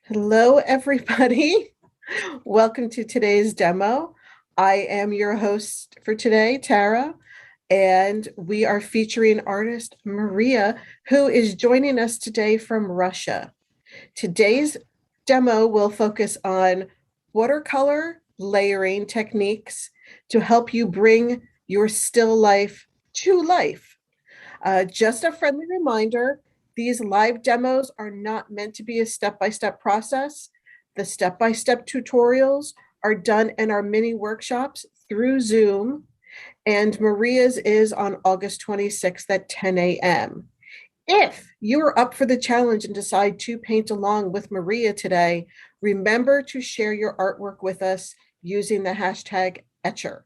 Hello, everybody. Welcome to today's demo. I am your host for today, Tara, and we are featuring artist Maria, who is joining us today from Russia. Today's demo will focus on watercolor layering techniques to help you bring your still life to life. Just a friendly reminder, these live demos are not meant to be a step-by-step process. The step-by-step tutorials are done in our mini workshops through Zoom, and Maria's is on August 26th at 10 a.m. If you are up for the challenge and decide to paint along with Maria today, remember to share your artwork with us using the hashtag Etcher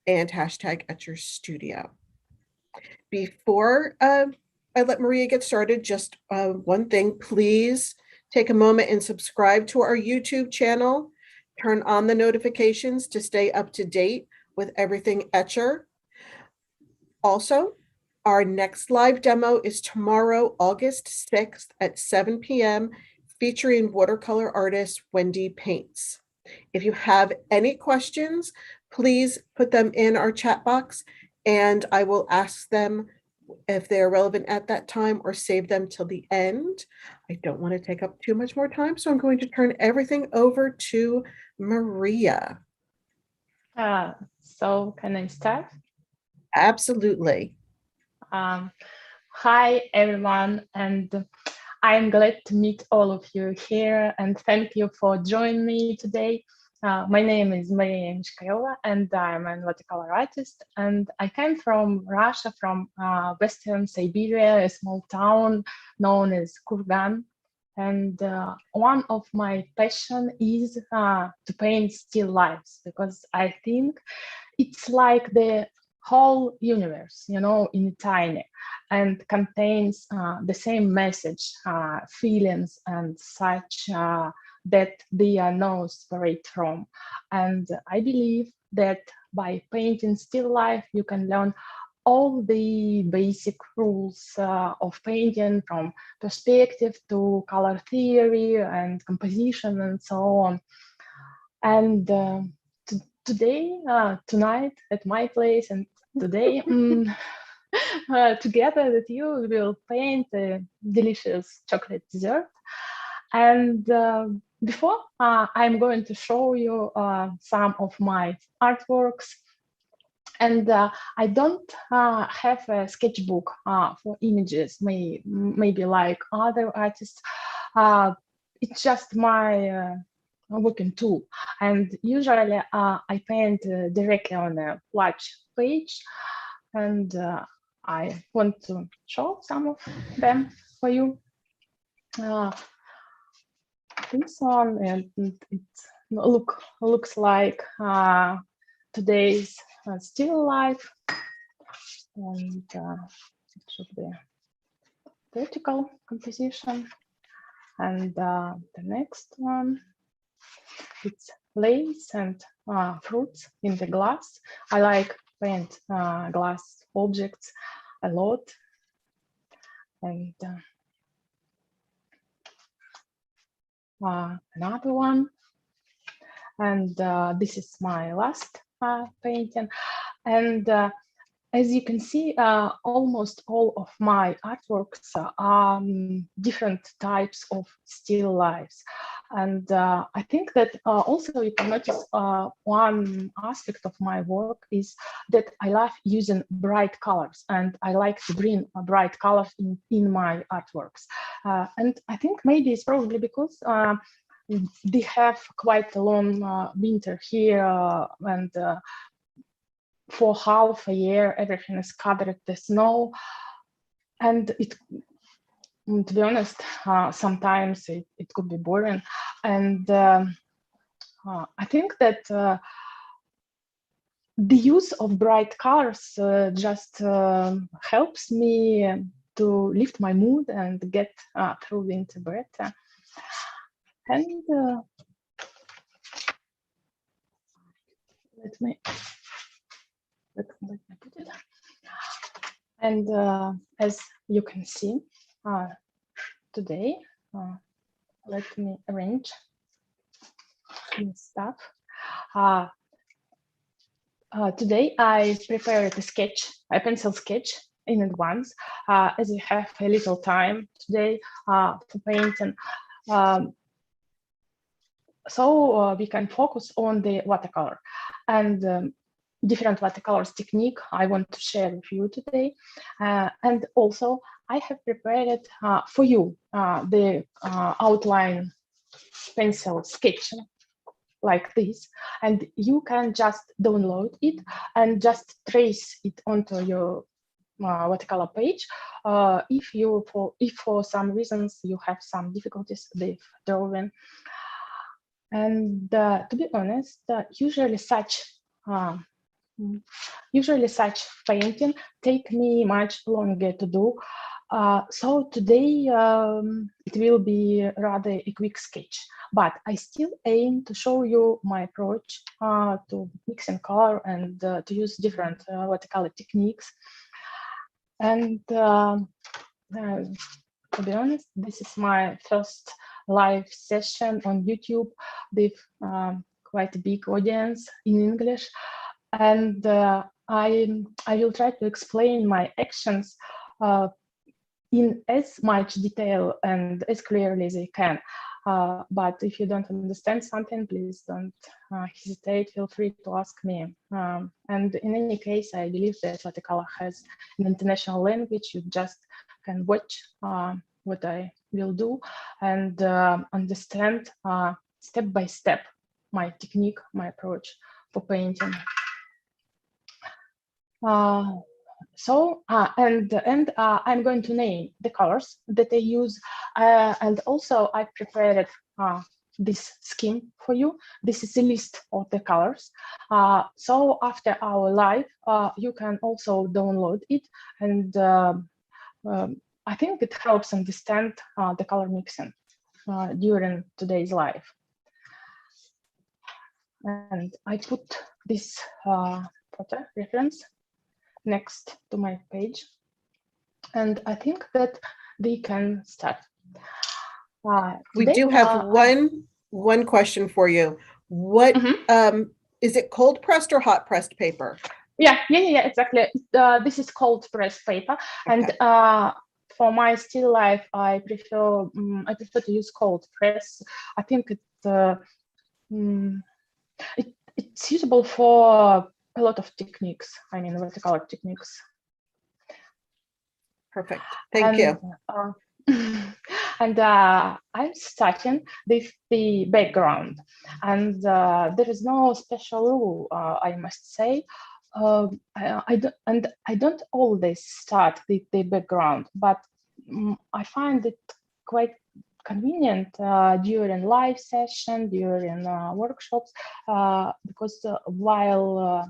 and hashtag Etcher Studio. Before I let Maria get started, just one thing, please take a moment and subscribe to our YouTube channel. Turn on the notifications to stay up to date with everything Etcher. Also, our next live demo is tomorrow, August 6th at 7 p.m., featuring watercolor artist Wendy Paints. If you have any questions, please put them in our chat box and I will ask them if they're relevant at that time or save them till the end. I don't want to take up too much more time, so I'm going to turn everything over to Maria. So can I start? Absolutely. Hi, everyone, and I'm glad to meet all of you here, and thank you for joining me today. My name is Maria Mishkareva, and I'm a watercolor artist, and I came from Russia, from Western Siberia, a small town known as Kurgan. And one of my passion is to paint still lifes, because I think it's like the whole universe, in tiny, and contains the same message, feelings, and such that they are no separate from. And I believe that by painting still life, you can learn all the basic rules of painting, from perspective to color theory and composition and so on. And today, tonight at my place, and today together with you, we will paint a delicious chocolate dessert. And before, I'm going to show you some of my artworks. And I don't have a sketchbook for images, maybe like other artists. It's just my working tool. And usually I paint directly on a large page. And I want to show some of them for you. This one, and it looks like today's still life, and it should be vertical composition. And the next one, it's lace and fruits in the glass. I like paint glass objects a lot. And another one. And this is my last painting. And as you can see, almost all of my artworks are different types of still lives. And I think that also you can notice one aspect of my work is that I love using bright colors, and I like to bring bright colors in my artworks. And I think maybe it's probably because they have quite a long winter here, and for half a year, everything is covered with the snow. And it, to be honest, sometimes it could be boring. And I think that the use of bright colors just helps me to lift my mood and get through winter better. And let me put it. And as you can see today, let me arrange my stuff. Uh, Today I prepared a pencil sketch in advance, as we have a little time today for painting. So we can focus on the watercolor and different watercolors technique I want to share with you today. And also I have prepared for you the outline pencil sketch like this, and you can just download it and just trace it onto your watercolor page if for some reasons you have some difficulties with drawing. And to be honest, usually such painting take me much longer to do. So today it will be rather a quick sketch, but I still aim to show you my approach to mixing color and to use different watercolor techniques. And to be honest, this is my first live session on YouTube with quite a big audience in English. And I will try to explain my actions in as much detail and as clearly as I can. But if you don't understand something, please don't hesitate, feel free to ask me. And in any case, I believe that watercolor has an international language. You just can watch what I will do and understand step by step my technique, my approach for painting. And I'm going to name the colors that I use, and also I prepared this scheme for you. This is a list of the colors. So after our live, you can also download it, and I think it helps understand the color mixing during today's live. And I put this photo reference next to my page, and I think that they can start. We do have one question for you. What is it, cold pressed or hot pressed paper? Yeah, exactly. This is cold pressed paper, okay. And for my still life, I prefer to use cold press. I think it's suitable for a lot of techniques. I mean, watercolor techniques. Perfect. Thank you. And I'm starting with the background, and there is no special rule, I must say. I don't always start with the background, but I find it quite convenient during live session, during workshops, because while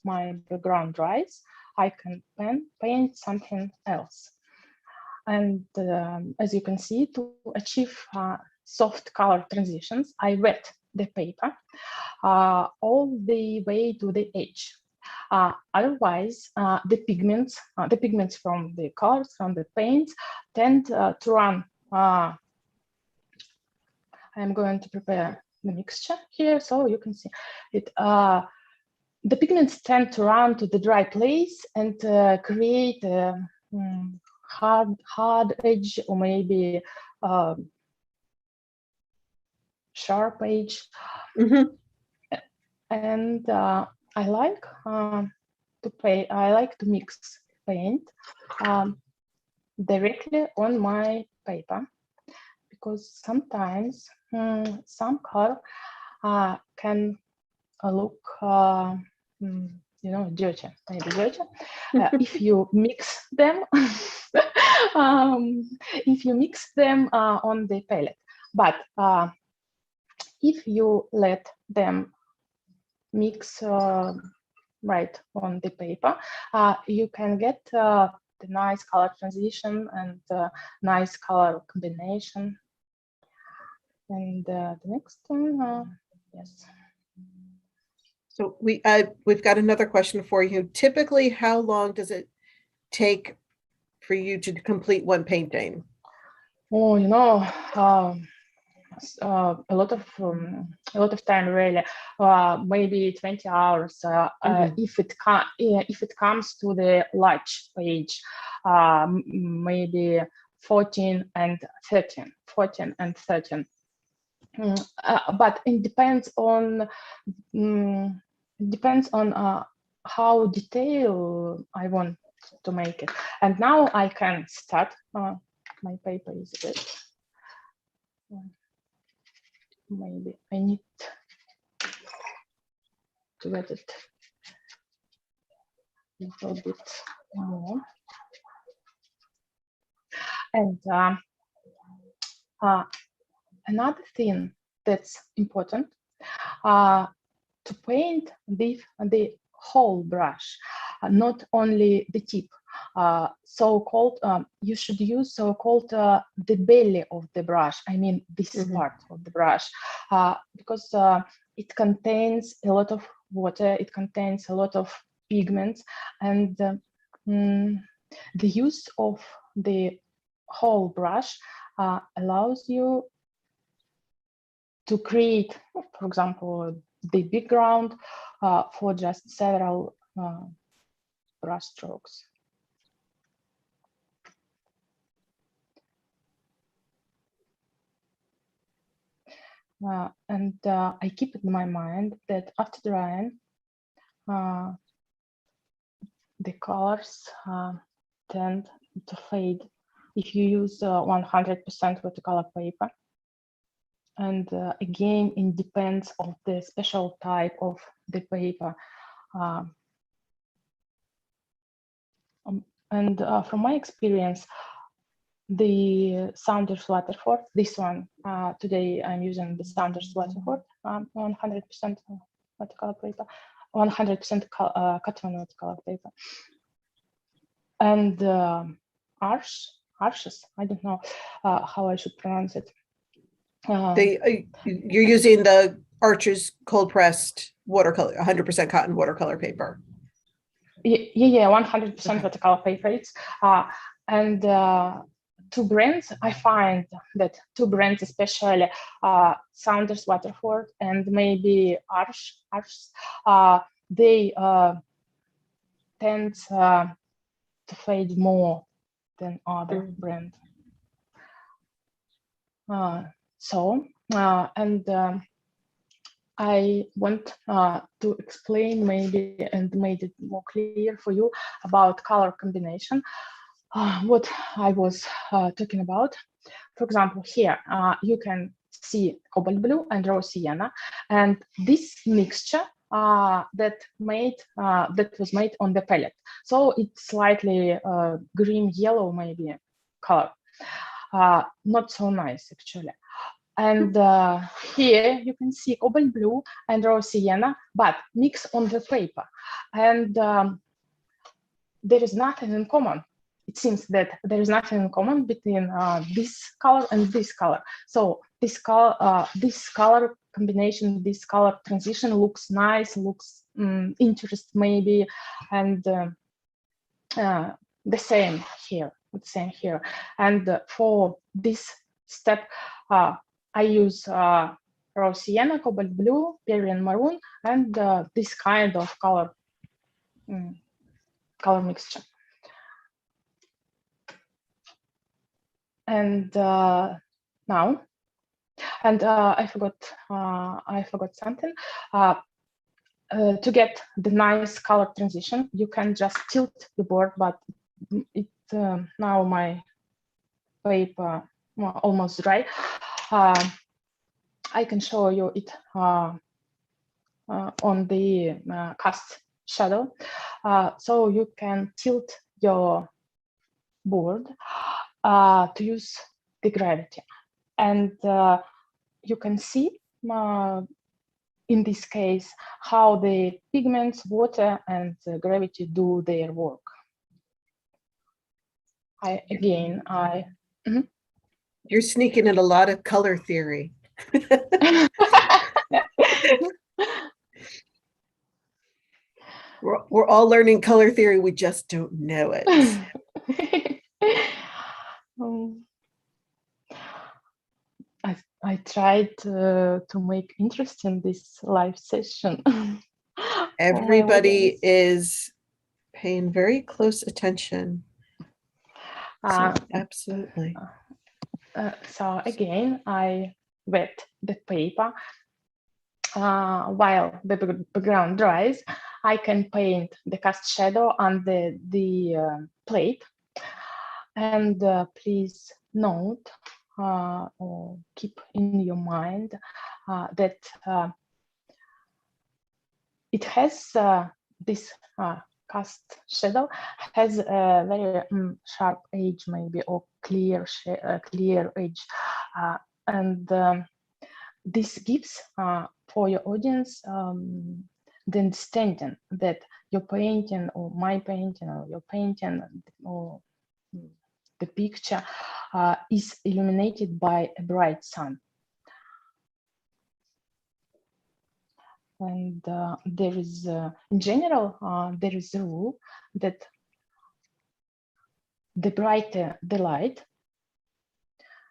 my background dries, I can paint something else. And as you can see, to achieve soft color transitions, I wet the paper all the way to the edge. Otherwise, the pigments from the colors, from the paints, tend to run. I'm going to prepare the mixture here so you can see it. The pigments tend to run to the dry place and create a hard edge, or maybe sharp edge. And I like to mix paint directly on my paper, because sometimes some color can look dirty, maybe dirty. If you mix them on the palette. But if you let them mix right on the paper, you can get the nice color transition and nice color combination. And the next one, yes. So we've got another question for you. Typically, how long does it take for you to complete one painting? Oh, a lot of time, really, maybe 20 hours. If it comes to the large page, maybe 14 and 13. But it depends on how detailed I want to make it. And now I can start. My paper is a bit. Maybe I need to get it a little bit more. And another thing that's important, to paint with the whole brush, not only the tip. So-called, you should use so-called the belly of the brush. I mean this part of the brush, because it contains a lot of water. It contains a lot of pigments, and the use of the whole brush allows you to create, for example, the background for just several brush strokes. And I keep it in my mind that after drying, the colors tend to fade if you use 100% watercolor paper. And again, it depends on the special type of the paper. And from my experience, the Saunders Waterford, this one, today I'm using the Saunders Waterford 100% watercolor paper, 100% cotton watercolor paper. And Arches, I don't know how I should pronounce it. You're using the Arches cold pressed watercolor, 100% cotton watercolor paper. Yeah, 100% watercolor paper. It's and two brands. I find that two brands, especially Saunders Waterford and maybe Arches, they tend to fade more than other brands. I want to explain maybe and made it more clear for you about color combination, what I was talking about. For example, here you can see cobalt blue and raw sienna, and this mixture that was made on the palette. So it's slightly green yellow maybe color, not so nice actually. And here you can see cobalt blue and raw sienna, but mixed on the paper. And there is nothing in common. It seems that there is nothing in common between this color and this color. So this color combination, this color transition looks nice, looks interesting maybe, and the same here. And for this step, I use raw sienna, cobalt blue, Pierian maroon, and this kind of color mixture. And now, and I forgot something. To get the nice color transition, you can just tilt the board, but it now my paper almost dry. I can show you it on the cast shadow. So you can tilt your board to use the gravity. And you can see in this case how the pigments, water, and gravity do their work. You're sneaking in a lot of color theory. We're all learning color theory. We just don't know it. I tried to make interesting this live session. Everybody is paying very close attention. So, absolutely. So again, I wet the paper. While the background dries, I can paint the cast shadow on the plate. And please note or keep in your mind that it has this cast shadow has a very sharp edge, maybe, or clear edge, and this gives for your audience the understanding that your painting or my painting or your painting or the picture is illuminated by a bright sun. And there is, in general, there is a rule that the brighter the light,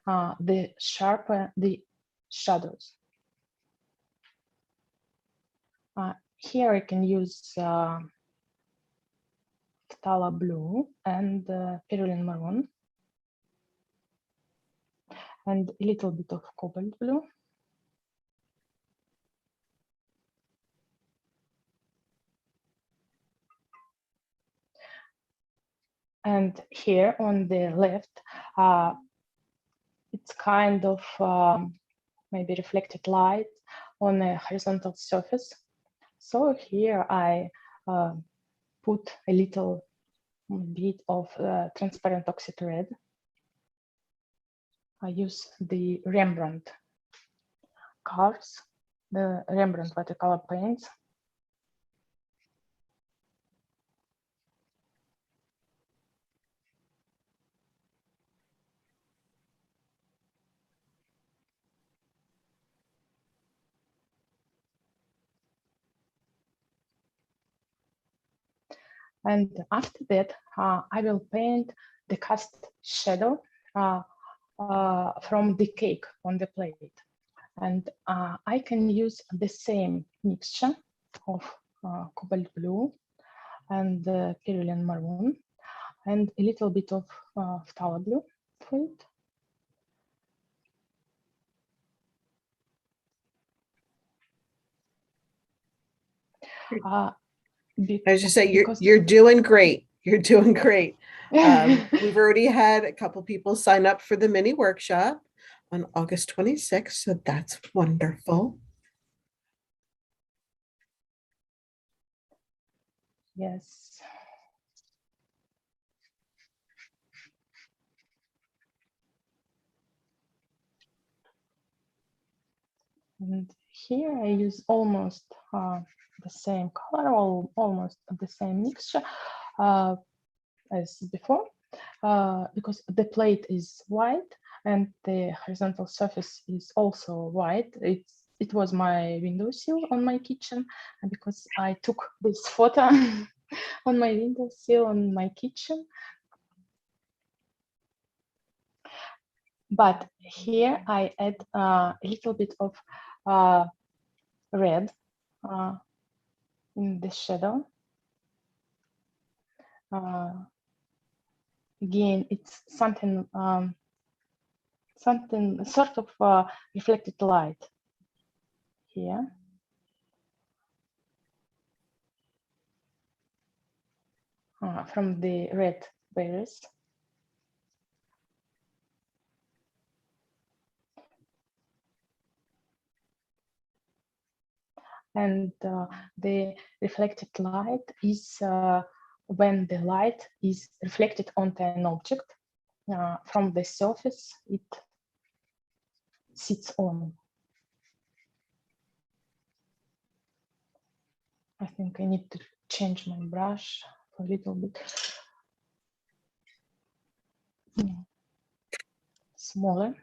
the sharper the shadows. Here I can use phthalo blue and cerulean maroon and a little bit of cobalt blue. And here on the left, it's kind of maybe reflected light on a horizontal surface. So here I put a little bit of transparent oxide red. I use the Rembrandt colors, the Rembrandt watercolor paints. And after that, I will paint the cast shadow from the cake on the plate. And I can use the same mixture of cobalt blue and cerulean maroon and a little bit of phthalo blue for it. I was just saying, you're doing great. You're doing great. We've already had a couple people sign up for the mini workshop on August 26th, so that's wonderful. Yes. And here I use almost the same color, or almost the same mixture as before, because the plate is white and the horizontal surface is also white. It was my windowsill on my kitchen, and because I took this photo on my windowsill on my kitchen. But here I add a little bit of red in the shadow. Again, it's something sort of reflected light here. From the red berries. And the reflected light is when the light is reflected onto an object from the surface it sits on. I think I need to change my brush a little bit smaller.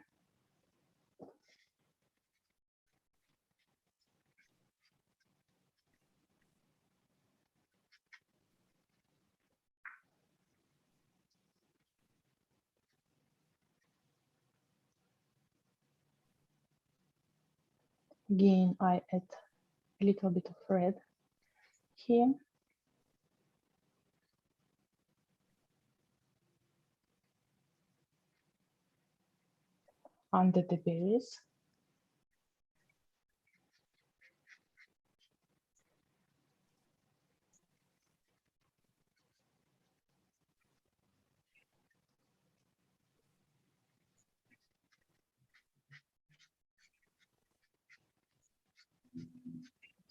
Again, I add a little bit of red here. Under the berries.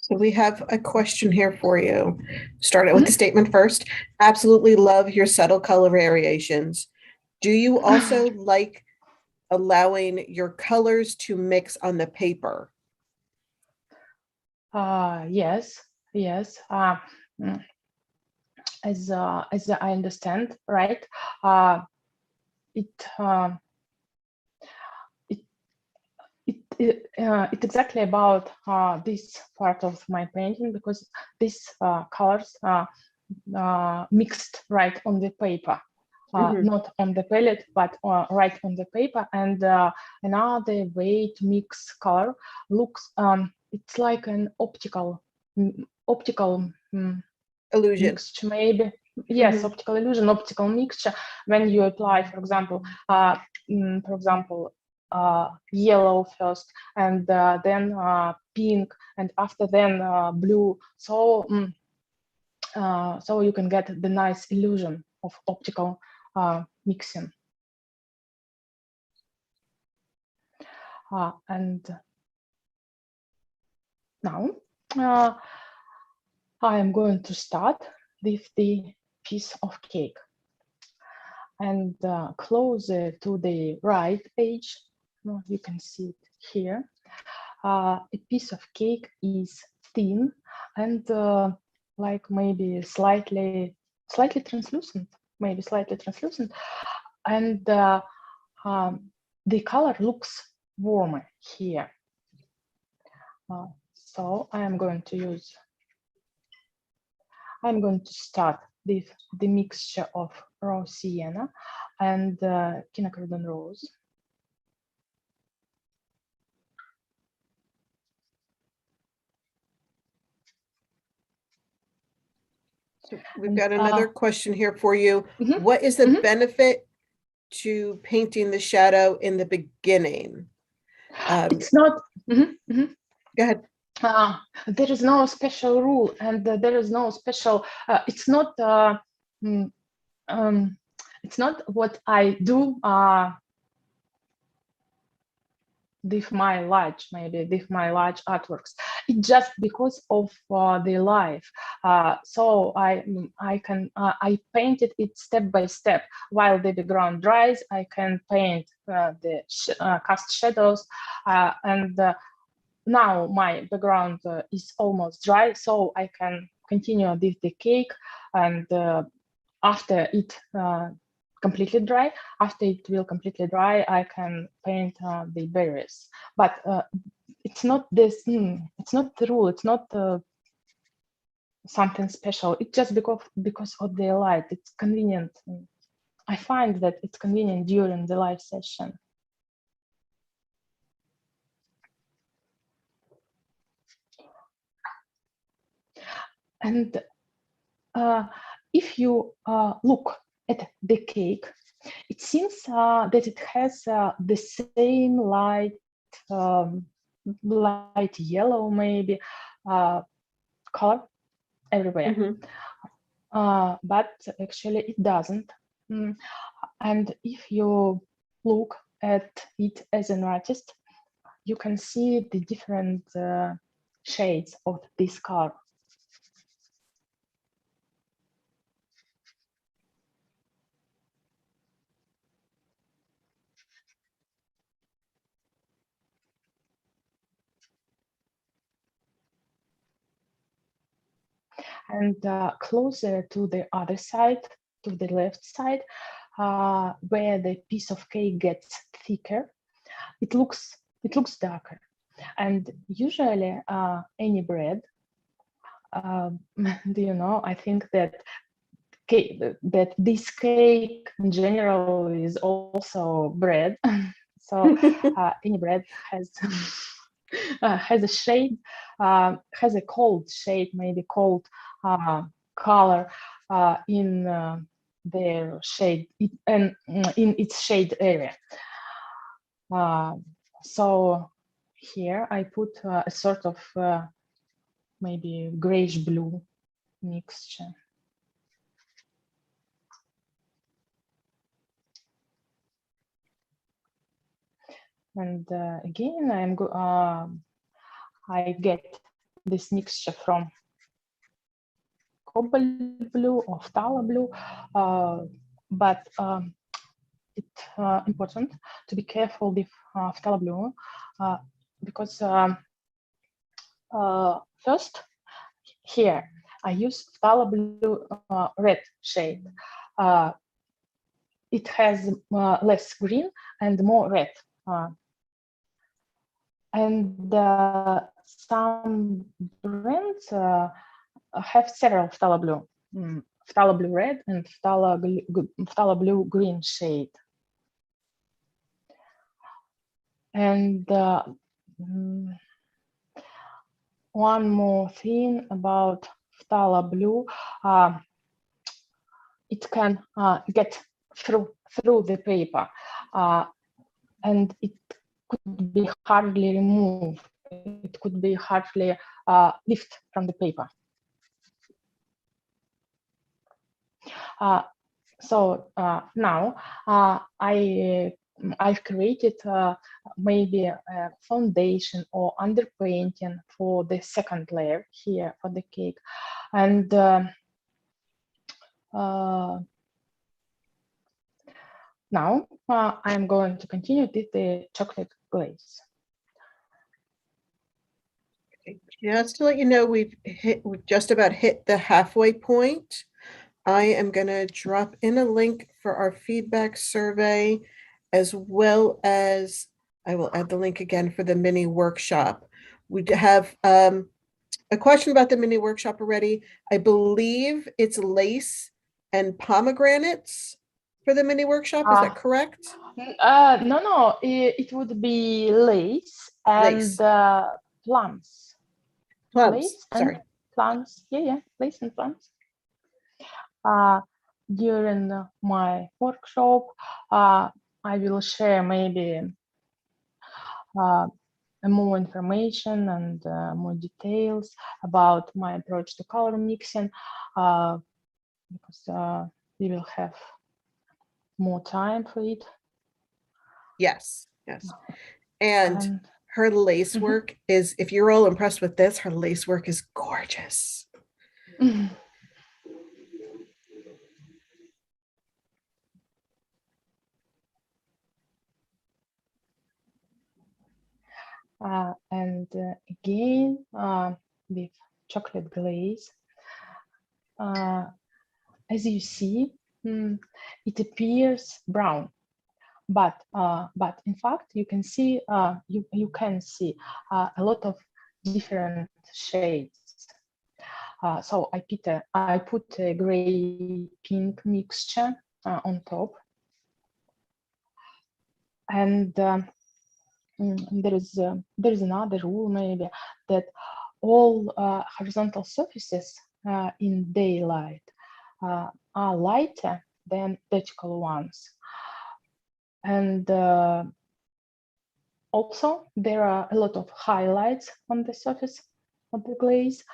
So we have a question here for you. Start it with the statement first. Absolutely love your subtle color variations. Do you also like allowing your colors to mix on the paper? Yes. As I understand, right? It's exactly about this part of my painting, because these colors mixed right on the paper, not on the palette, but right on the paper. And another way to mix color looks, it's like an optical Illusion. mixture, maybe. Yes, optical illusion, optical mixture. When you apply, for example, yellow first, and then pink, and after then blue. So you can get the nice illusion of optical mixing. And now I am going to start with the piece of cake. And closer to the right edge, you can see it here. A piece of cake is thin and like maybe slightly translucent, and the color looks warmer here. So I'm going to start with the mixture of raw sienna and quinacridone rose. So we've got another question here for you. What is the benefit to painting the shadow in the beginning? It's not. Go ahead. There is no special rule, and there is no special. It's not. It's not what I do with my large artworks. It's just because of the life. So I painted it step by step. While the background dries, I can paint the cast shadows, and now my background is almost dry, so I can continue with the cake. And after it completely dry, I can paint the berries. But it's not this. It's not the rule. It's not something special. It's just because of the light. It's convenient. I find that it's convenient during the live session. And if you look at the cake, it seems that it has the same light yellow, maybe, color everywhere. But actually it doesn't. And if you look at it as an artist, you can see the different shades of this color. And closer to the other side, to the left side, where the piece of cake gets thicker, it looks darker. And usually any bread, do you know, I think that this cake in general is also bread. So any bread has has a shade, has a cold shade, maybe cold color in their shade and in its shade area. So here I put a sort of maybe grayish blue mixture. And again, I get this mixture from cobalt blue or phthalo blue, but it's important to be careful with phthalo blue because first here I use phthalo blue red shade. It has less green and more red. And some brands have several phthalo blue red and phthalo blue green shade. And one more thing about phthalo blue, it can get through the paper, and it could be hardly removed. It could be hardly lifted from the paper. So now I've created maybe a foundation or underpainting for the second layer here for the cake, and now I'm going to continue with the chocolate glaze. Just to let you know, we've just about hit the halfway point. I am going to drop in a link for our feedback survey, as well as I will add the link again for the mini workshop. We have a question about the mini workshop already. I believe it's lace and pomegranates for the mini workshop. Is that correct? No, it would be lace and plums. Plums, sorry. Plums, yeah, lace and plums. During my workshop, I will share maybe more information and more details about my approach to color mixing, because we will have more time for it. Yes, yes. And her lace work is, if you're all impressed with this, her lace work is gorgeous. And again, with chocolate glaze, as you see, it appears brown, but in fact you can see you can see a lot of different shades. So I put a gray pink mixture on top, and there is another rule maybe, that all horizontal surfaces in daylight are lighter than vertical ones. And also there are a lot of highlights on the surface of the glaze,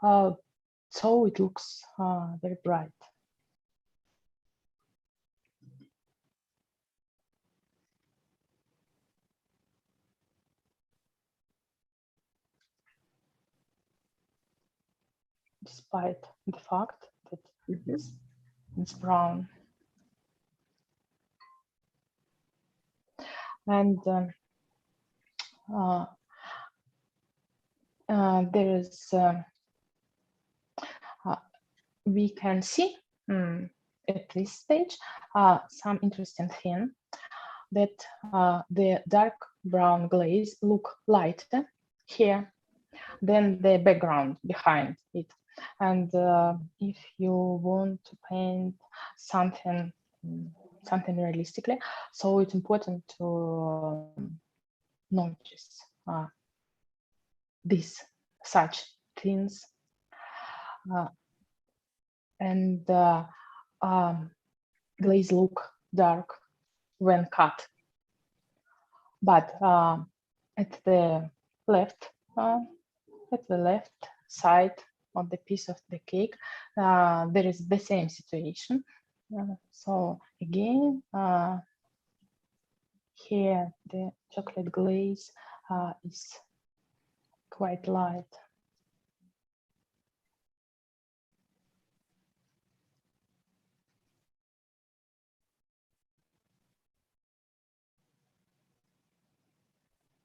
so it looks very bright. Despite the fact that it's brown. And there is, we can see at this stage some interesting thing, that the dark brown glaze look lighter here than the background behind it. And if you want to paint something realistically, so it's important to notice these such things, and glaze look dark when cut. But at the left side of the piece of the cake, there is the same situation. So again, here the chocolate glaze is quite light.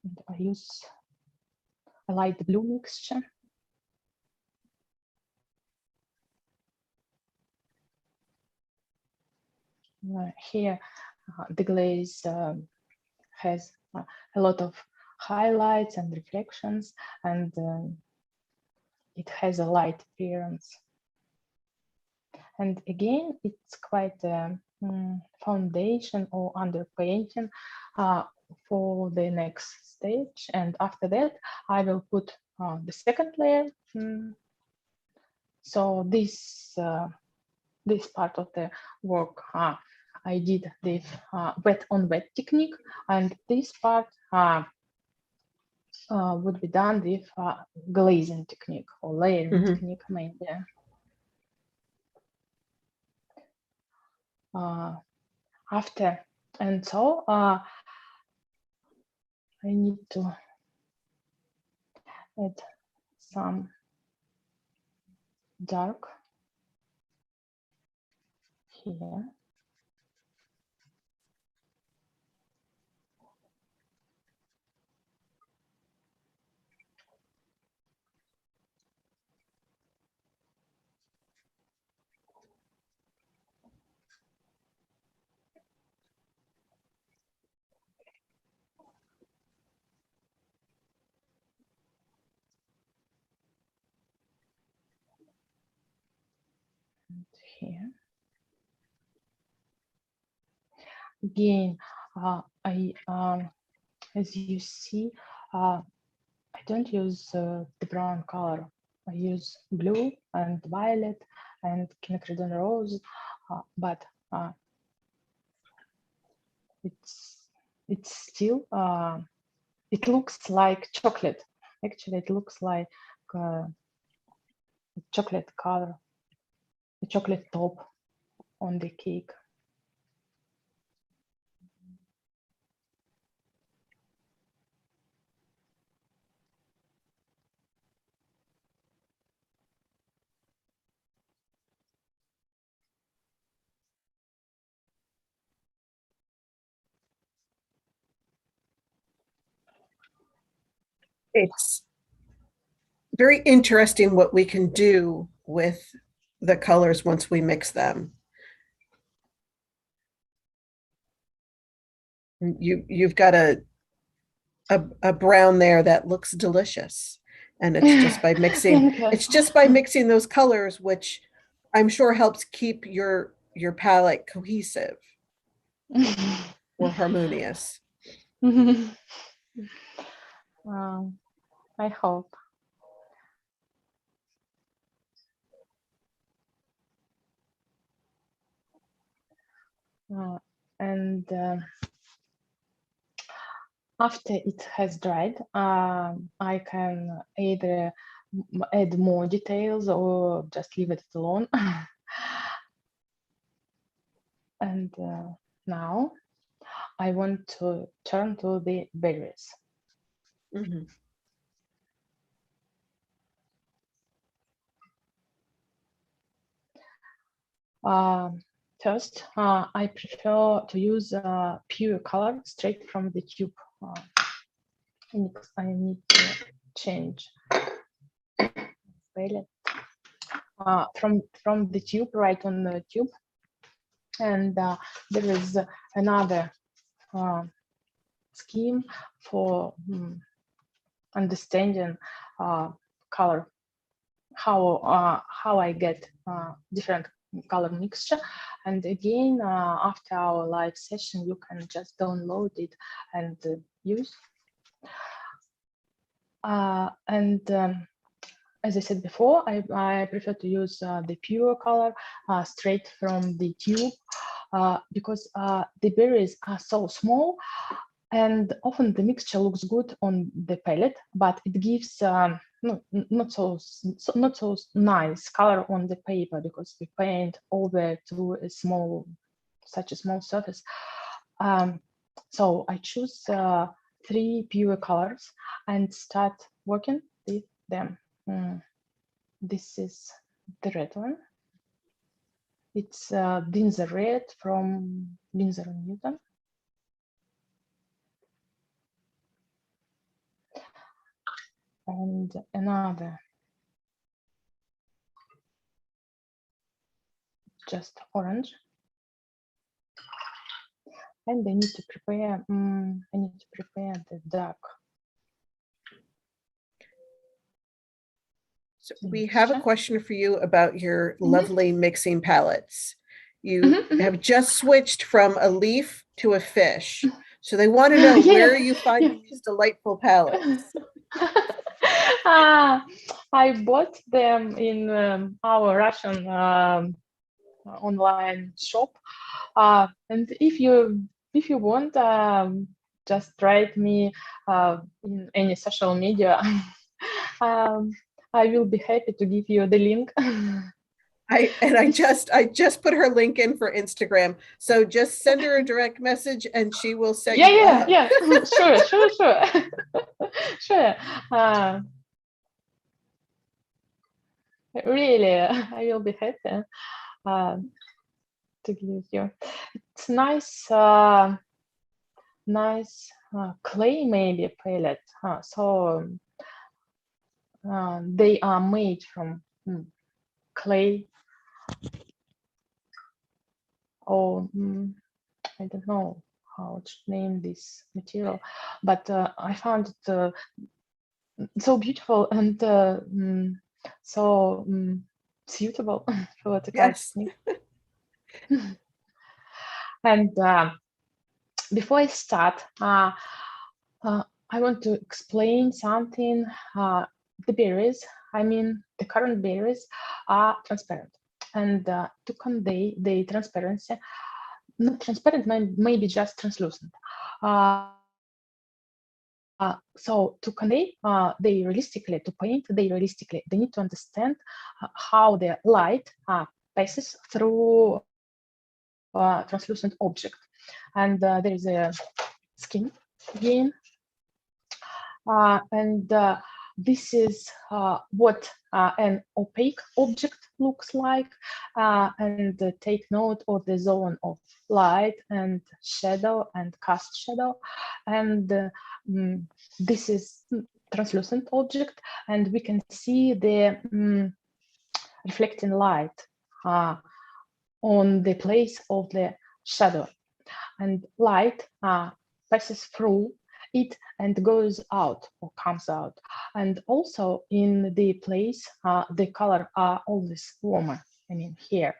And I use a light blue mixture. Here, the glaze has a lot of highlights and reflections, and it has a light appearance. And again, it's quite a foundation or underpainting for the next stage. And after that, I will put the second layer. So this part of the work I did with wet on wet technique, and this part would be done with glazing technique or layering technique mainly. After, and so I need to add some dark here. And here. Again, as you see, I don't use the brown color. I use blue and violet and quinacridone rose, but it's still it looks like chocolate. Actually, it looks like chocolate color, a chocolate top on the cake. It's very interesting what we can do with the colors once we mix them. You've got a brown there that looks delicious, and it's just by mixing it's just by mixing those colors, which I'm sure helps keep your palette cohesive or harmonious. I hope. And after it has dried, I can either add more details or just leave it alone. And now I want to turn to the berries. First, I prefer to use pure color straight from the tube. I need to change from the tube, right on the tube. And there is another scheme for understanding color, how I get different color mixture. And again, after our live session, you can just download it and use. As I said before, I prefer to use the pure color straight from the tube because the berries are so small, and often the mixture looks good on the palette, but it gives not so nice color on the paper because we paint over to such a small surface. So I choose 3 pure colors and start working with them. This is the red one. It's Winsor Red from Winsor & Newton. And another, just orange. And I need to prepare. The dark. So we have a question for you about your lovely mixing palettes. You have just switched from a leaf to a fish. So they want to know where you find these delightful palettes. I bought them in our Russian online shop. And if you want, just write me in any social media. I will be happy to give you the link. I just put her link in for Instagram. So just send her a direct message and she will set you up. Yeah. Sure. Sure. Really, I will be happy to give you. It's nice, clay maybe palette. So they are made from clay. Or I don't know how to name this material, but I found it so beautiful and so suitable for watercolor technique. And before I start, I want to explain something. The berries, the current berries, are transparent, and to convey the transparency, not transparent, maybe just translucent. So to convey they realistically, to paint they realistically, they need to understand how the light passes through translucent object. And there is a skin again. And this is what an opaque object looks like. And take note of the zone of light and shadow and cast shadow. And this is translucent object, and we can see the reflecting light on the place of the shadow. And light passes through it and goes out or comes out. And also in the place, the color are always warmer. Here,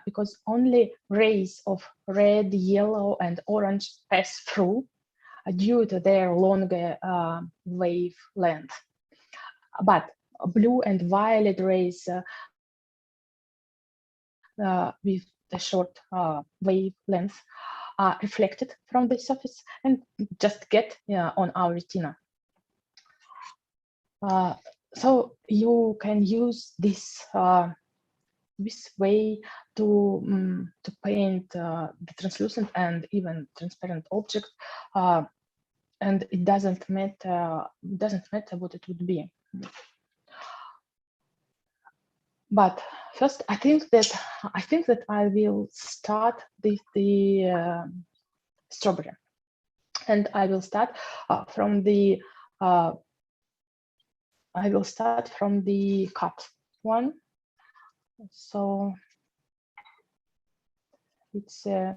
because only rays of red, yellow, and orange pass through due to their longer wavelength. But blue and violet rays with the short wavelength are reflected from the surface and just get on our retina. So you can use this way to paint the translucent and even transparent object, and it doesn't matter what it would be. But first, I think that I will start with the strawberry, and I will start from the cut one. So it's a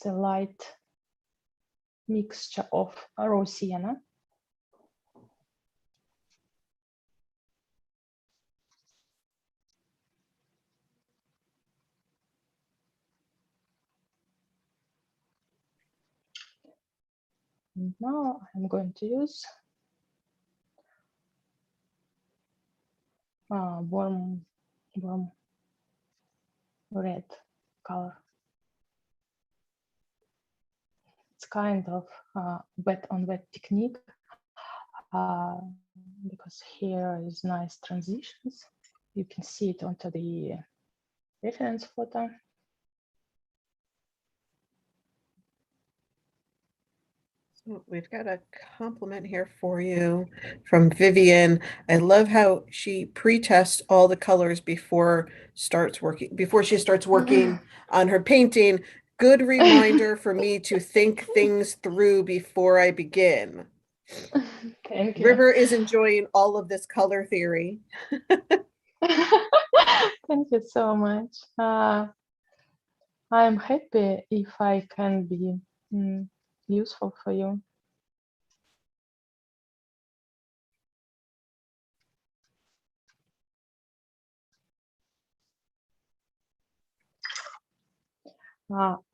light mixture of raw sienna, Now I'm going to use warm red color. It's kind of wet on wet technique because here is nice transitions. You can see it onto the reference photo. So we've got a compliment here for you from Vivian. I love how she pre-tests all the colors before she starts working on her painting. Good reminder for me to think things through before I begin. Thank you. River is enjoying all of this color theory. Thank you so much. I'm happy if I can be useful for you.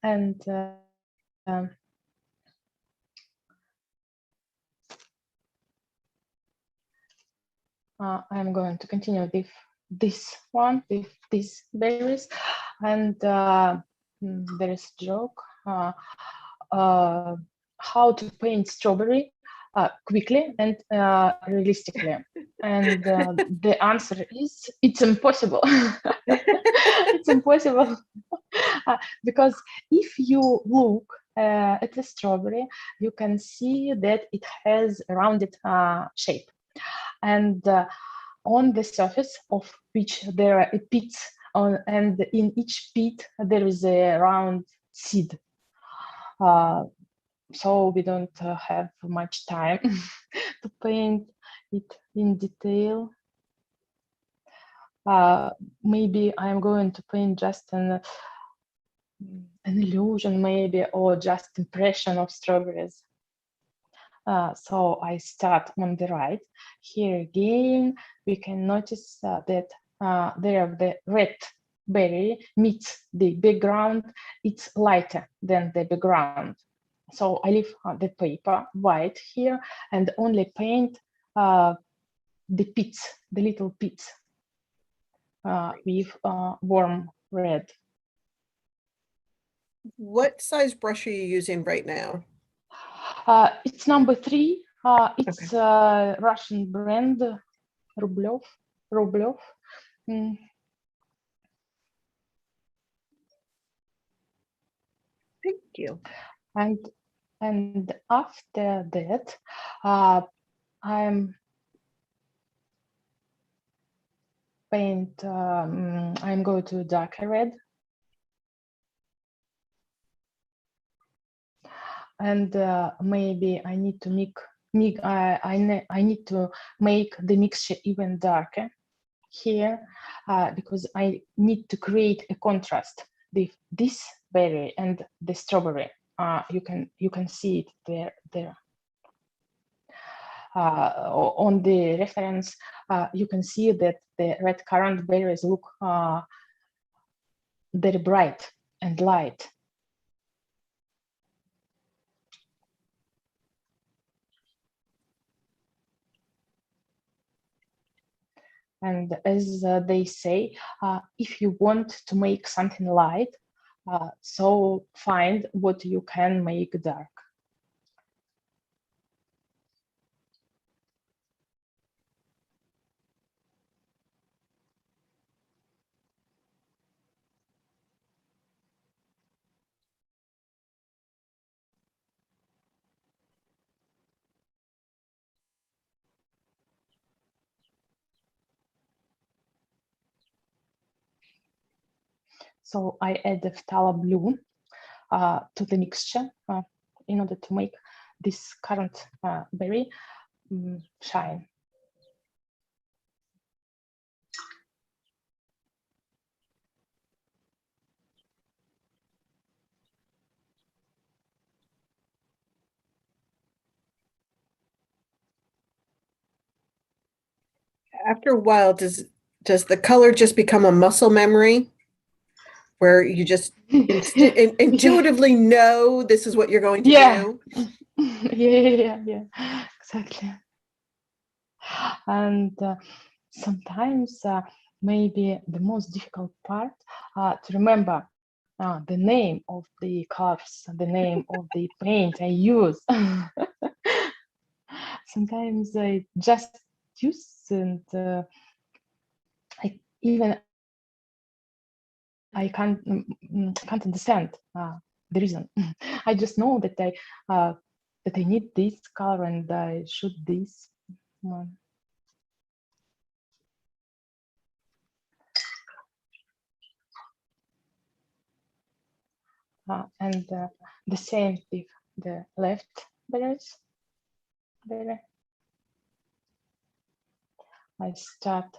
And I'm going to continue with this one, with these berries. And there is a joke, how to paint strawberry quickly and realistically. And the answer is, it's impossible. It's impossible. Because if you look at the strawberry, you can see that it has a rounded shape. And on the surface of which there are pits, and in each pit there is a round seed. So we don't have much time to paint it in detail. Maybe I'm going to paint just an illusion, maybe, or just impression of strawberries. So I start on the right. Here again, we can notice that there the red berry meets the background. It's lighter than the background. So I leave the paper white here and only paint the pits, the little pits with warm red. What size brush are you using right now? It's number 3. It's a Russian brand, Rublev. Thank you. And after that, I'm going to darker red. And maybe I need to I need to make the mixture even darker here because I need to create a contrast with this berry and the strawberry. You can see it there. On the reference, you can see that the red currant berries look very bright and light. And as they say, if you want to make something light, so find what you can make dark. So I add the phthalo blue to the mixture in order to make this currant berry shine. After a while, does the color just become a muscle memory? where you just intuitively know this is what you're going to do. Yeah, exactly. And sometimes maybe the most difficult part to remember the name of the colors, the name of the paint I use. Sometimes I just use and I can't understand the reason. I just know that I need this color and I should this one. And the same with the left berries. I start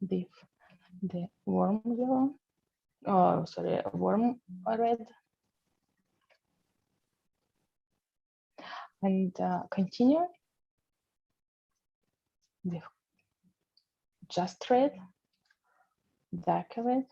with the warm yellow, oh sorry, warm red, and continue with just red, dark red,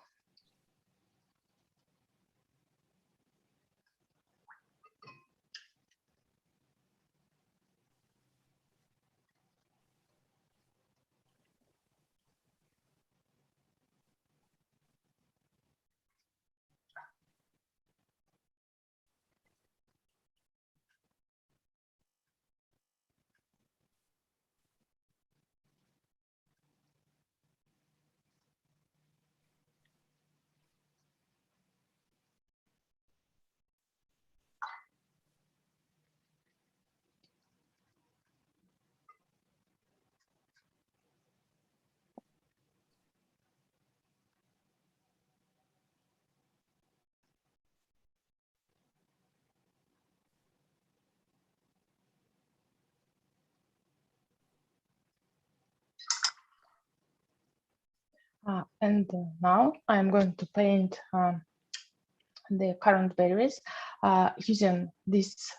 and now I'm going to paint the current berries using this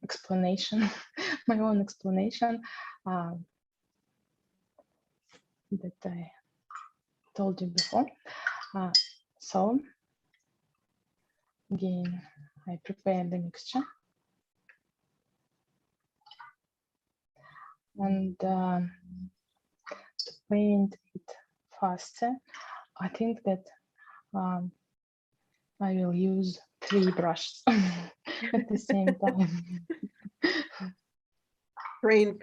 explanation, my own explanation that I told you before. So again, I prepare the mixture and to paint it faster, I think that I will use 3 brushes at the same time. Trained,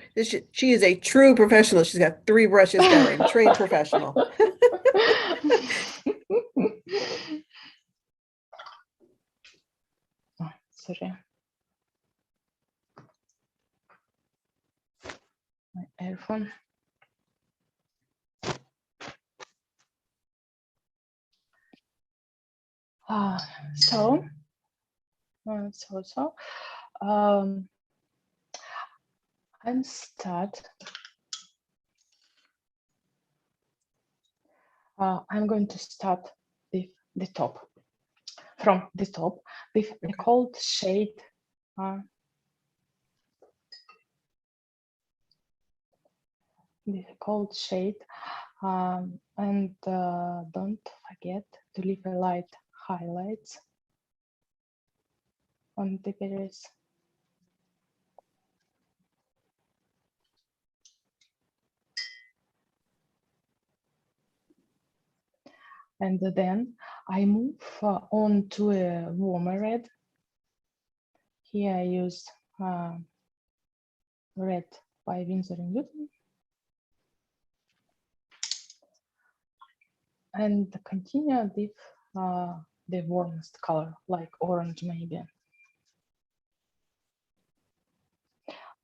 she is a true professional. She's got 3 brushes going. Trained professional. Oh, sorry. My earphone. So I'm start. I'm going to start with the top, from the top, with a cold shade. With a cold shade, and don't forget to leave a light highlights on the berries. And then I move on to a warmer red. Here I use red by Winsor & Newton. And continue with the warmest color, like orange maybe.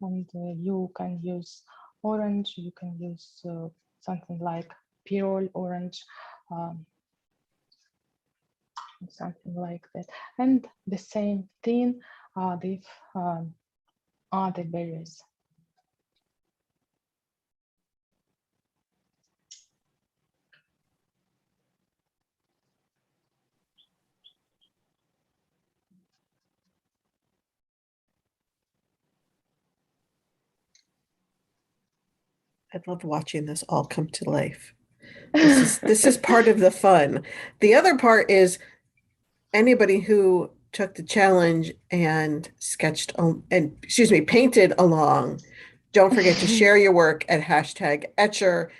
And you can use orange, you can use something like pyrrole orange, something like that. And the same thing with other berries. I love watching this all come to life. This is part of the fun. The other part is anybody who took the challenge and painted along, don't forget to share your work at #Etcher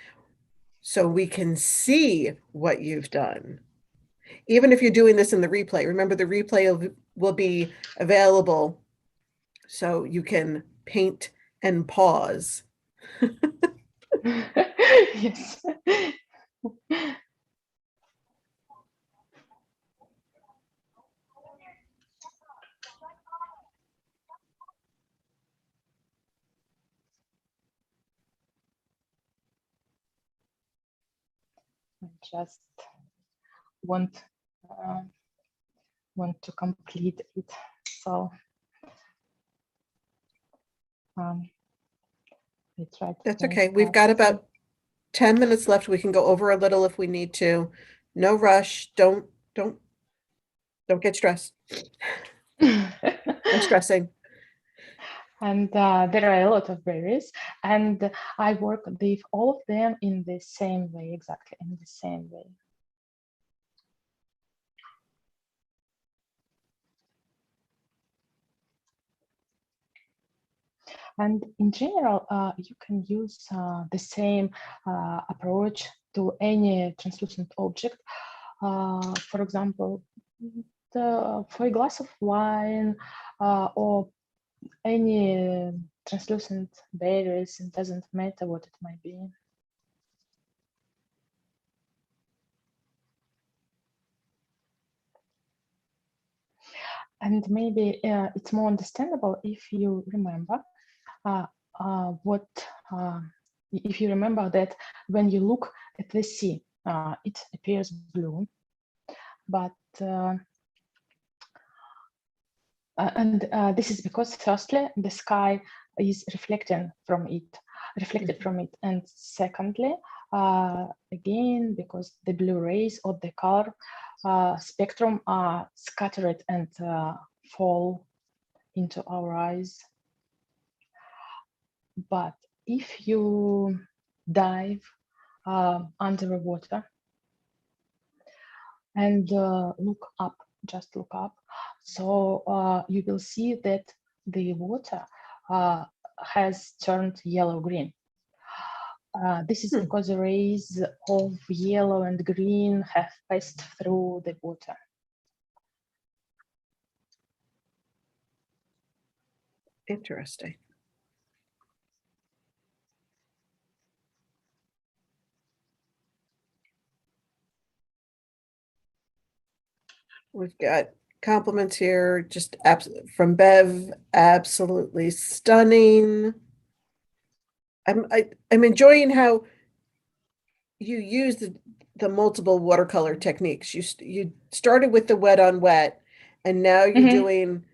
so we can see what you've done. Even if you're doing this in the replay, remember the replay will be available so you can paint and pause. Yes. I just want to complete it. So I try to. That's okay. We've got about 10 minutes left. We can go over a little if we need to. No rush. Don't get stressed. No stressing. And there are a lot of berries, and I work with all of them in the same way, exactly in the same way. And in general, you can use the same approach to any translucent object. For example, for a glass of wine or any translucent berries, it doesn't matter what it might be. And maybe it's more understandable if you remember if you remember that when you look at the sea, it appears blue, but this is because firstly the sky is reflected from it, and secondly, again, because the blue rays of the color spectrum are scattered and fall into our eyes. But if you dive under the water and look up, just look up, so you will see that the water has turned yellow-green. This is because the rays of yellow and green have passed through the water. Interesting. We've got compliments here, just from Bev, absolutely stunning. I'm enjoying how you use the multiple watercolor techniques. You started with the wet on wet, and now you're doing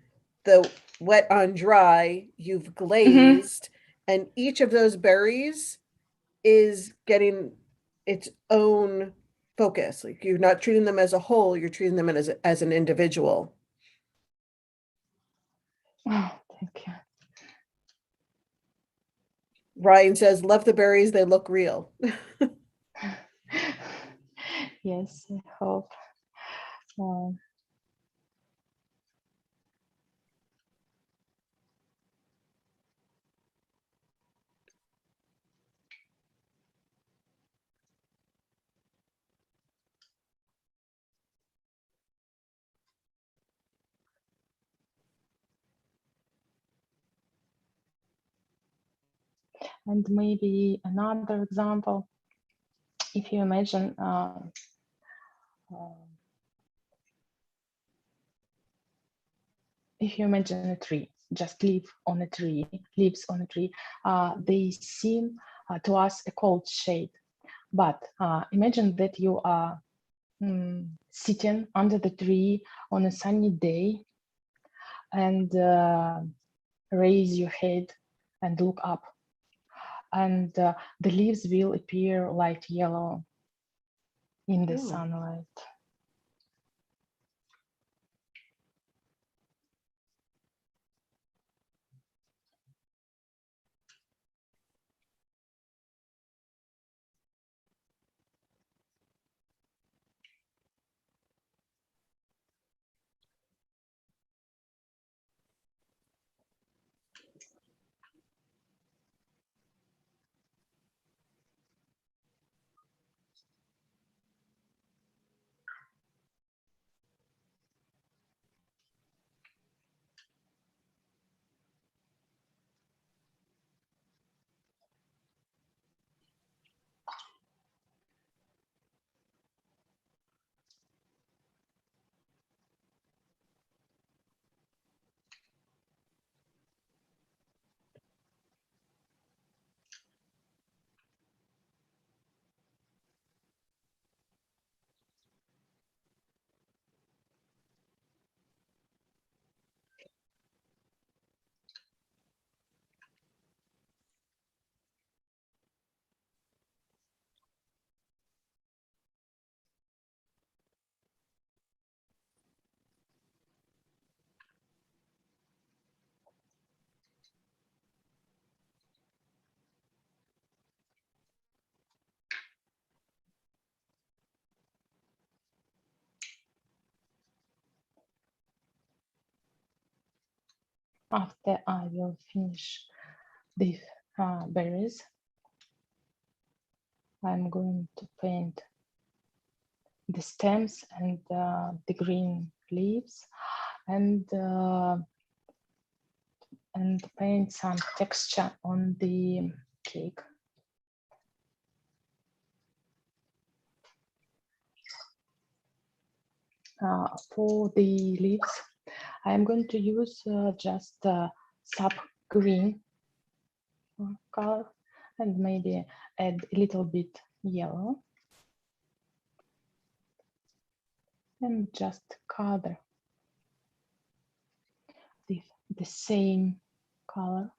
the wet on dry. You've glazed, and each of those berries is getting its own focus. Like you're not treating them as a whole, you're treating them as an individual. Oh, thank you. Ryan says, love the berries, they look real. Yes, I hope. And maybe another example, if you imagine a tree, just leaves on a tree, they seem to us a cold shade. But imagine that you are sitting under the tree on a sunny day and raise your head and look up, and the leaves will appear light yellow in the sunlight. After I will finish the berries, I'm going to paint the stems and the green leaves, and paint some texture on the cake. For the leaves, I'm going to use just sap green color and maybe add a little bit yellow and just color the same color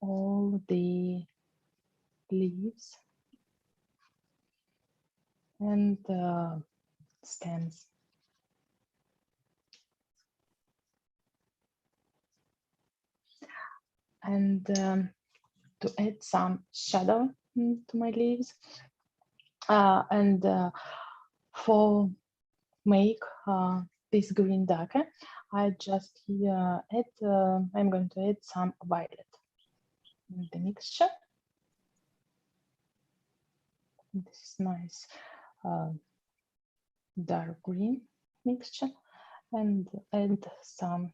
all the leaves and stems. And to add some shadow to my leaves, and for make this green darker, I just I'm going to add some violet in the mixture. This is nice dark green mixture, and add some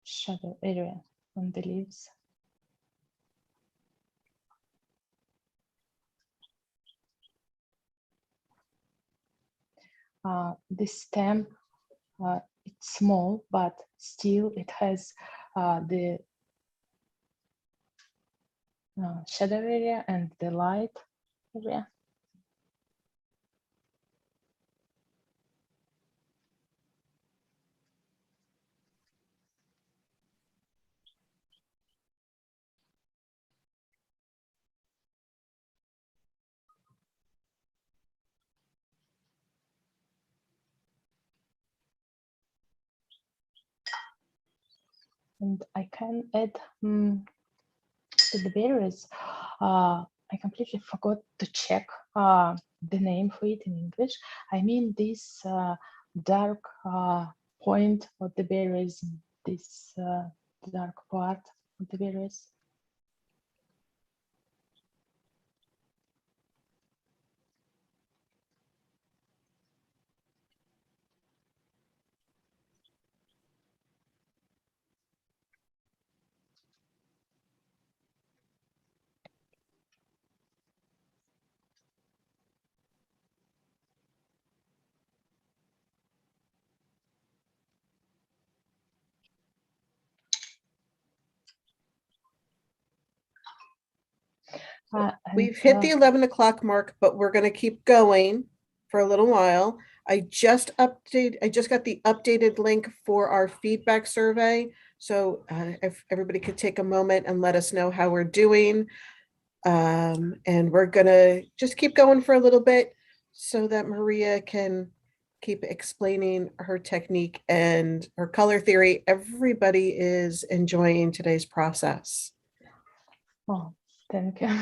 shadow area on the leaves. This stem, it's small, but still it has the shadow area and the light area. And I can add to the berries. I completely forgot to check the name for it in English. I mean this dark point of the berries, this dark part of the berries. We've hit the 11 o'clock mark, but we're going to keep going for a little while. I just got the updated link for our feedback survey. So if everybody could take a moment and let us know how we're doing. And we're going to just keep going for a little bit so that Maria can keep explaining her technique and her color theory. Everybody is enjoying today's process. Oh, thank you.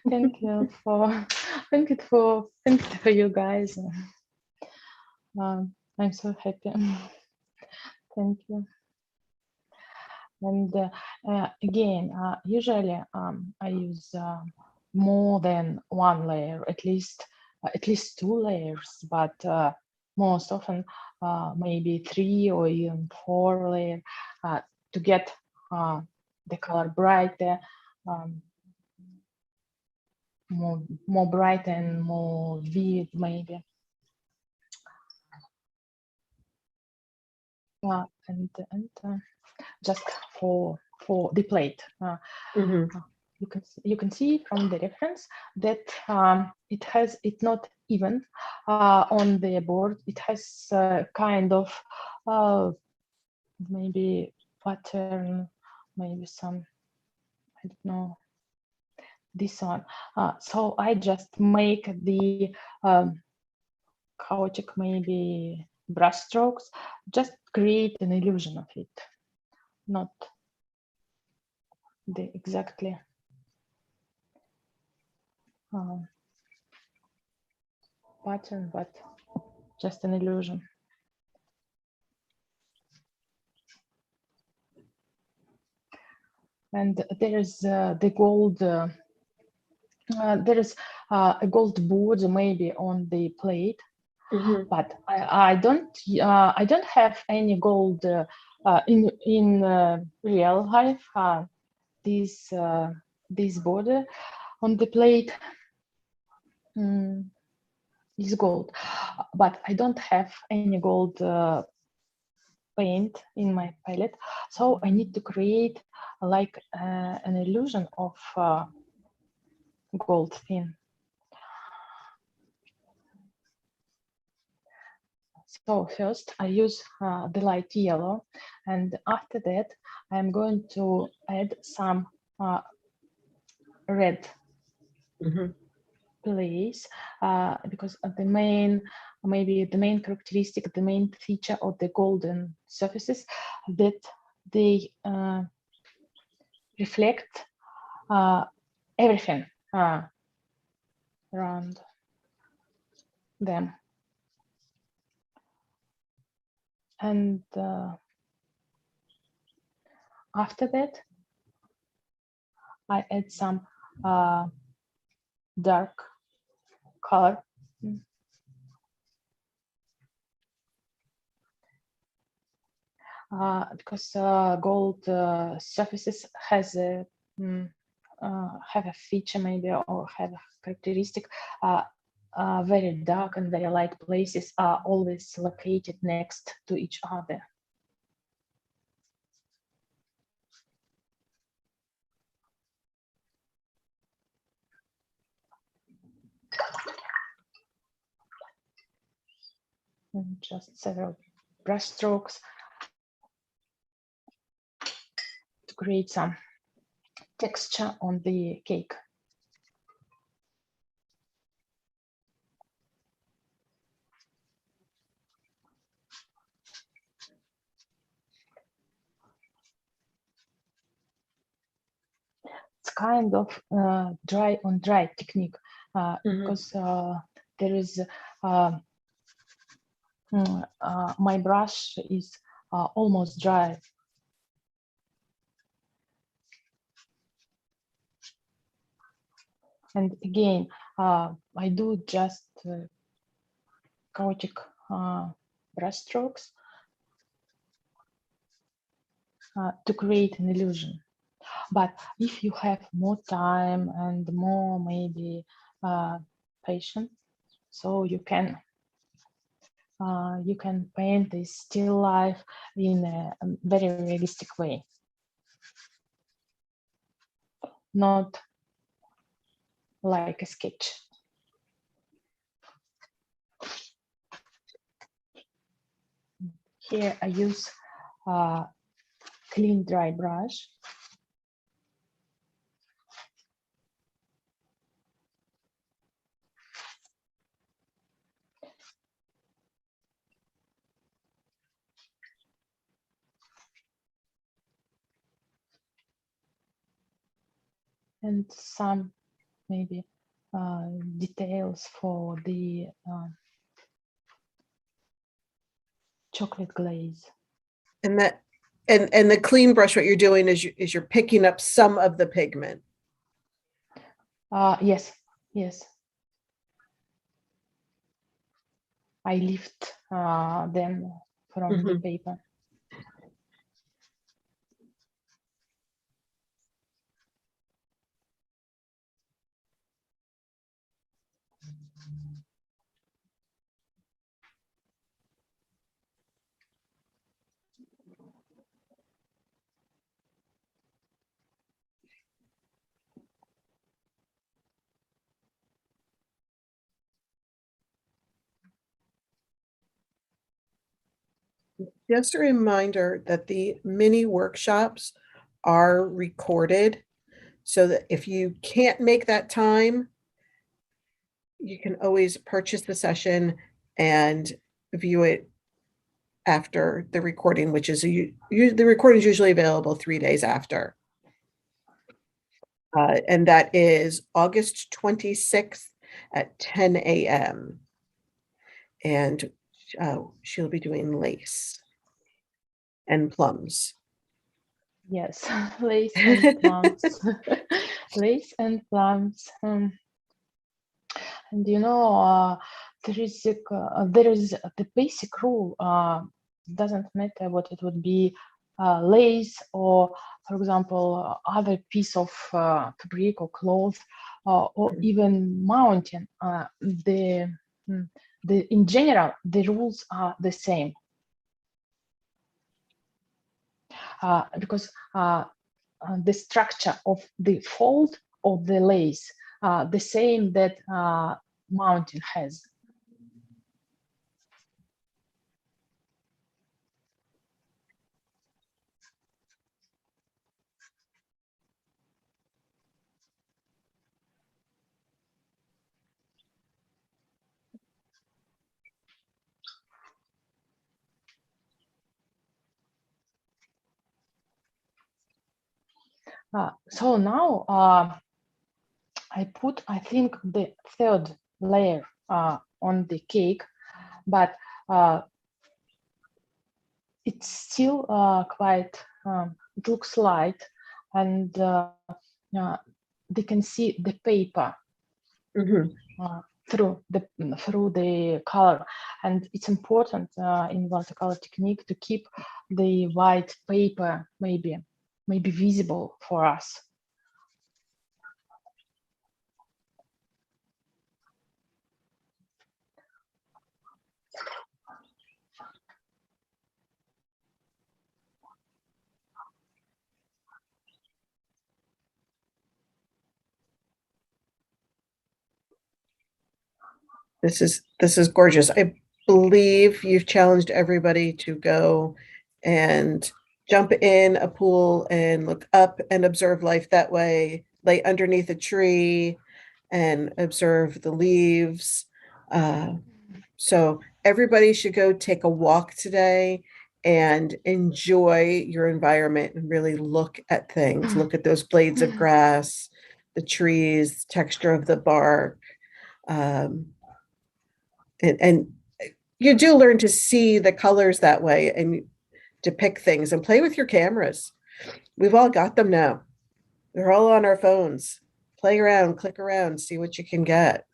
Thank you for you guys. I'm so happy. Thank you. And again, usually I use more than one layer, at least 2 layers, but most often maybe 3 or even 4 layers to get the color brighter, more bright and more vivid, maybe. And just for the plate, you can see from the reference that it's not even on the board. It has kind of maybe pattern, maybe some, I don't know, this one. So I just make the chaotic maybe brush strokes, just create an illusion of it, not the exactly pattern, but just an illusion. And there is the gold. There is a gold border maybe on the plate, but I don't have any gold in real life. This border on the plate is gold, but I don't have any gold paint in my palette, so I need to create like an illusion of gold theme. So first I use the light yellow, and after that I'm going to add some red place, because the main characteristic, the main feature of the golden surfaces, that they reflect everything around them. And after that, I add some dark color. Because gold surfaces has a have a feature maybe, or have a characteristic. Very dark and very light places are always located next to each other. And just several brush strokes to create some texture on the cake. It's kind of dry on dry technique, because there is my brush is almost dry. And again, I do just chaotic brush strokes to create an illusion. But if you have more time and more maybe patience, so you can paint this still life in a very realistic way, not like a sketch. Here I use clean dry brush. And some maybe details for the chocolate glaze. And that, and the clean brush, what you're doing is you're picking up some of the pigment. Yes. I lift them from the paper. Just a reminder that the mini workshops are recorded, so that if you can't make that time, you can always purchase the session and view it after the recording, which is the recording is usually available 3 days after. And that is August 26th at 10 a.m. and she'll be doing lace and plums. Yes, lace and plums. Lace and plums. And you know, there is the basic rule. Doesn't matter what it would be, lace or, for example, other piece of fabric or cloth, or even mountain. In general, the rules are the same. Because the structure of the fold of the lace the same that mountain has. So now I think, the third layer on the cake, but it's still quite, it looks light, and they can see the paper through the color. And it's important in watercolor technique to keep the white paper maybe visible for us. This is gorgeous. I believe you've challenged everybody to go and jump in a pool and look up and observe life that way, lay underneath a tree and observe the leaves. So everybody should go take a walk today and enjoy your environment and really look at things. Look at those blades of grass, the trees, texture of the bark. And you do learn to see the colors that way and depict things and play with your cameras. We've all got them now. They're all on our phones. Play around, click around, see what you can get.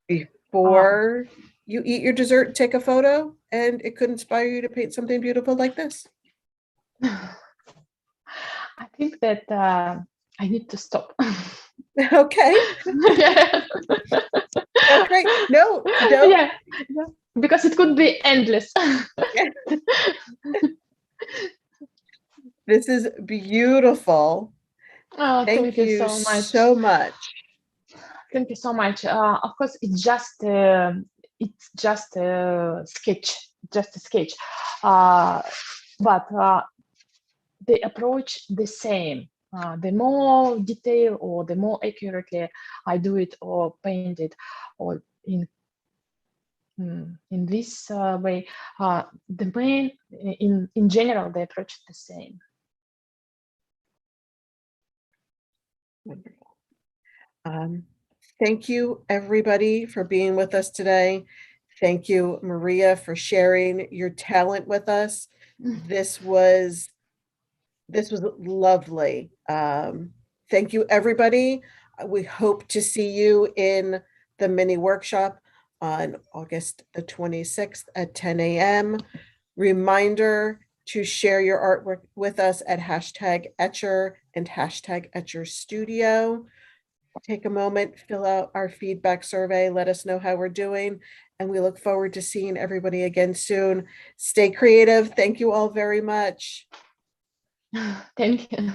Before you eat your dessert, take a photo, and it could inspire you to paint something beautiful like this. I think that I need to stop. Okay. Yeah. That's great. No. Yeah, because it could be endless. This is beautiful. Oh, thank you so much. Thank you so much. Of course, it's just a sketch, but the approach the same. The more detail or the more accurately I do it or paint it, or in this way, the main, in general, the approach is the same. Wonderful. Thank you, everybody, for being with us today. Thank you, Maria, for sharing your talent with us. This was lovely. Thank you, everybody. We hope to see you in the mini workshop on August the 26th at 10 a.m. Reminder to share your artwork with us at #Etcher and #EtcherStudio. Take a moment, fill out our feedback survey, let us know how we're doing, and we look forward to seeing everybody again soon. Stay creative. Thank you all very much. Thank you.